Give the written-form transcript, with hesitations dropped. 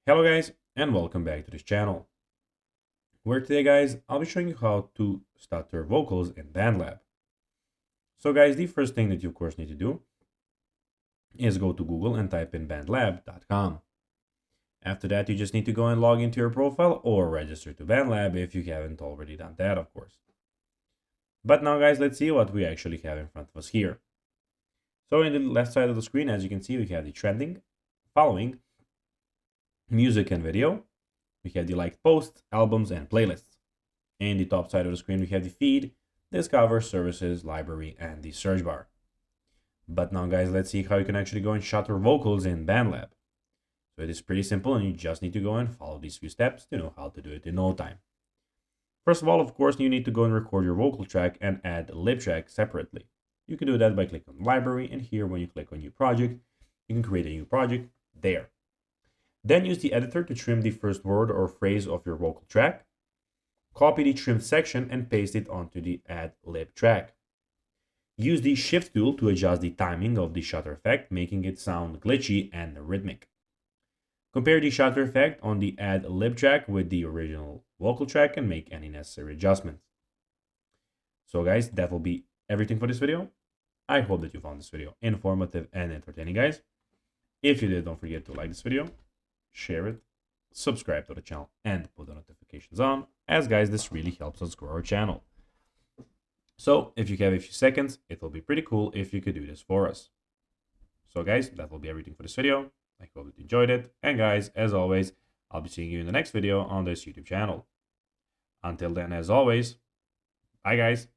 Hello guys and welcome back to this channel, where today guys I'll be showing you how to stutter vocals in Bandlab. So guys, the first thing that you of course need to do is go to Google and type in bandlab.com. After that you just need to go and log into your profile or register to Bandlab if you haven't already done that, of course. But now guys, let's see what we actually have in front of us here. So in the left side of the screen, as you can see, we have the trending, following, music and video. We have the liked posts, albums, and playlists. In the top side of the screen, we have the feed, discover, services, library, and the search bar. But now guys, let's see how you can actually go and shutter vocals in Bandlab. So it is pretty simple and you just need to go and follow these few steps to know how to do it in no time. First of all, of course, you need to go and record your vocal track and add lip track separately. You can do that by clicking on library, and here when you click on new project, you can create a new project there. Then use the editor to trim the first word or phrase of your vocal track. Copy the trimmed section and paste it onto the add lip track. Use the shift tool to adjust the timing of the shutter effect, making it sound glitchy and rhythmic. Compare the shutter effect on the add lip track with the original vocal track and make any necessary adjustments. So guys, that will be everything for this video. I hope that you found this video informative and entertaining, guys. If you did, don't forget to like this video, share it, subscribe to the channel, and put the notifications on, as guys, this really helps us grow our channel. So if you have a few seconds, it will be pretty cool if you could do this for us. So guys, that will be everything for this video. I hope that you enjoyed it, and guys, as always, I'll be seeing you in the next video on this YouTube channel. Until then, as always, bye guys.